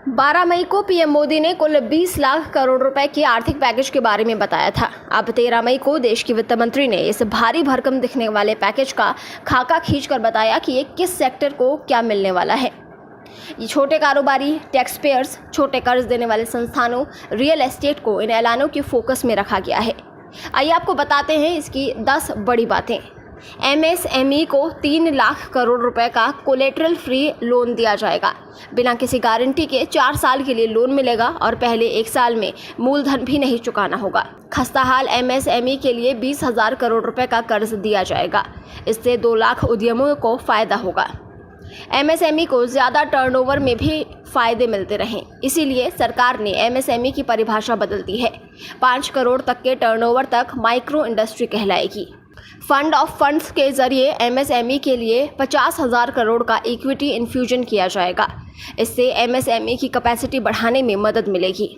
12 मई को पीएम मोदी ने कुल 20 लाख करोड़ रुपए के आर्थिक पैकेज के बारे में बताया था। अब 13 मई को देश की वित्त मंत्री ने इस भारी भरकम दिखने वाले पैकेज का खाका खींचकर बताया कि ये किस सेक्टर को क्या मिलने वाला है। ये छोटे कारोबारी, टैक्स पेयर्स, छोटे कर्ज देने वाले संस्थानों, रियल एस्टेट को इन ऐलानों के फोकस में रखा गया है। आइए आपको बताते हैं इसकी 10 बड़ी बातें। एमएसएमई को 3 लाख करोड़ रुपए का कोलेटरल फ्री लोन दिया जाएगा। बिना किसी गारंटी के 4 साल के लिए लोन मिलेगा और पहले 1 साल में मूलधन भी नहीं चुकाना होगा। खस्ताहाल एमएसएमई के लिए 20,000 करोड़ रुपए का कर्ज दिया जाएगा। इससे 2 लाख उद्यमियों को फायदा होगा। एमएसएमई को ज़्यादा टर्नओवर में भी फायदे मिलते रहें, इसीलिए सरकार ने एमएसएमई की परिभाषा बदल दी है। 5 करोड़ तक के टर्नओवर तक माइक्रो इंडस्ट्री कहलाएगी। फंड ऑफ फंड्स के जरिए एमएसएमई के लिए 50,000 करोड़ का इक्विटी इन्फ्यूजन किया जाएगा। इससे एमएसएमई की कैपेसिटी बढ़ाने में मदद मिलेगी।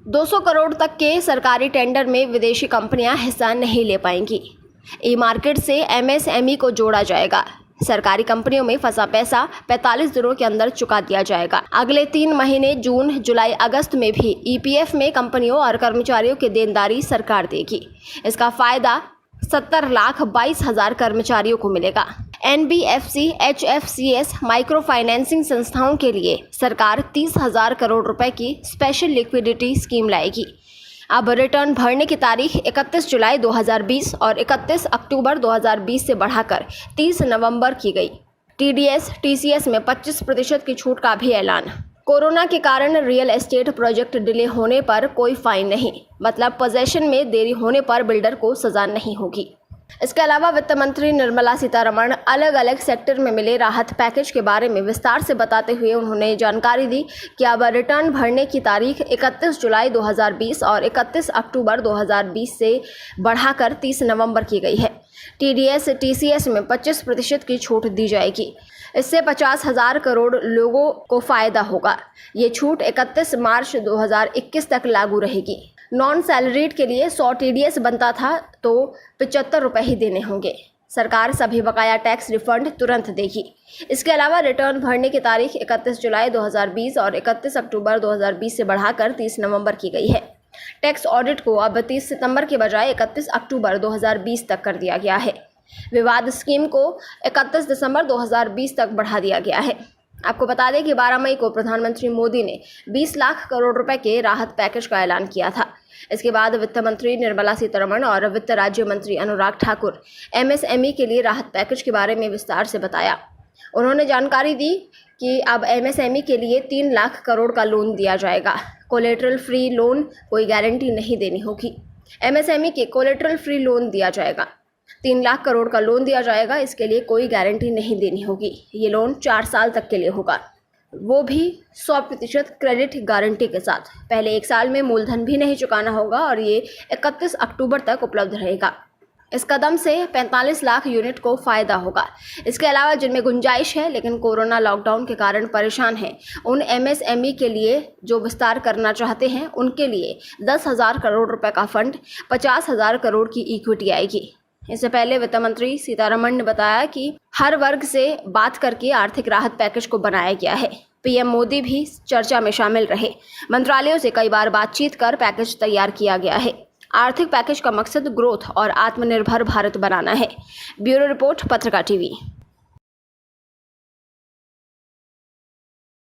200 करोड़ तक के सरकारी टेंडर में विदेशी कंपनियां हिस्सा नहीं ले पाएंगी। ई मार्केट से एमएसएमई को जोड़ा जाएगा। सरकारी कंपनियों में फंसा पैसा 45 दिनों के अंदर चुका दिया जाएगा। अगले 3 महीने जून, जुलाई, अगस्त में भी ईपीएफ में कंपनियों और कर्मचारियों की देनदारी सरकार देगी। इसका फायदा 70,22,000 कर्मचारियों को मिलेगा। एनबीएफसी, एचएफसीएस, माइक्रो फाइनेंसिंग संस्थाओं के लिए सरकार 30,000 करोड़ रुपए की स्पेशल लिक्विडिटी स्कीम लाएगी। अब रिटर्न भरने की तारीख 31 जुलाई 2020 और 31 अक्टूबर 2020 से बढ़ाकर 30 नवंबर की गई। टीडीएस, टीसीएस में 25% की छूट का भी ऐलान। कोरोना के कारण रियल एस्टेट प्रोजेक्ट डिले होने पर कोई फाइन नहीं, मतलब पोजेशन में देरी होने पर बिल्डर को सजा नहीं होगी। इसके अलावा वित्त मंत्री निर्मला सीतारमण अलग अलग सेक्टर में मिले राहत पैकेज के बारे में विस्तार से बताते हुए उन्होंने जानकारी दी कि अब रिटर्न भरने की तारीख 31 जुलाई 2020 और 31 अक्टूबर 2020 से बढ़ाकर 30 नवंबर की गई है। टीडीएस, टीसीएस में 25% की छूट दी जाएगी। इससे 50,000 करोड़ लोगों को फायदा होगा। ये छूट 31 मार्च 2021 तक लागू रहेगी। नॉन सैलरीड के लिए 100 टीडीएस बनता था तो 75 रुपये ही देने होंगे। सरकार सभी बकाया टैक्स रिफंड तुरंत देगी। इसके अलावा रिटर्न भरने की तारीख 31 जुलाई 2020 और 31 अक्टूबर 2020 से बढ़ाकर 30 नवंबर की गई है। टैक्स ऑडिट को अब 30 सितंबर के बजाय 31 अक्टूबर 2020 तक कर दिया गया है। विवाद स्कीम को 31 दिसंबर 2020 तक बढ़ा दिया गया है। आपको बता दें कि 12 मई को प्रधानमंत्री मोदी ने 20 लाख करोड़ रुपए के राहत पैकेज का ऐलान किया था। इसके बाद वित्त मंत्री निर्मला सीतारमण और वित्त राज्य मंत्री अनुराग ठाकुर एमएसएमई के लिए राहत पैकेज के बारे में विस्तार से बताया। उन्होंने जानकारी दी कि अब एमएसएमई के लिए 3 लाख करोड़ का लोन दिया जाएगा। कोलेटरल फ्री लोन, कोई गारंटी नहीं देनी होगी। एमएसएमई के कोलेटरल फ्री लोन दिया जाएगा। 3 लाख करोड़ का लोन दिया जाएगा। इसके लिए कोई गारंटी नहीं देनी होगी। ये लोन 4 साल तक के लिए होगा, वो भी 100% क्रेडिट गारंटी के साथ। पहले 1 साल में मूलधन भी नहीं चुकाना होगा और ये 31 अक्टूबर तक उपलब्ध रहेगा। इस कदम से 45 लाख यूनिट को फायदा होगा। इसके अलावा जिनमें गुंजाइश है लेकिन कोरोना लॉकडाउन के कारण परेशान हैं, उन एमएसएमई के लिए जो विस्तार करना चाहते हैं, उनके लिए 10,000 करोड़ रुपए का फंड, 50,000 करोड़ की इक्विटी आएगी। इससे पहले वित्त मंत्री सीतारमण ने बताया कि हर वर्ग से बात करके आर्थिक राहत पैकेज को बनाया गया है। पीएम मोदी भी चर्चा में शामिल रहे। मंत्रालयों से कई बार बातचीत कर पैकेज तैयार किया गया है। आर्थिक पैकेज का मकसद ग्रोथ और आत्मनिर्भर भारत बनाना है। ब्यूरो रिपोर्ट, पत्रिका टीवी।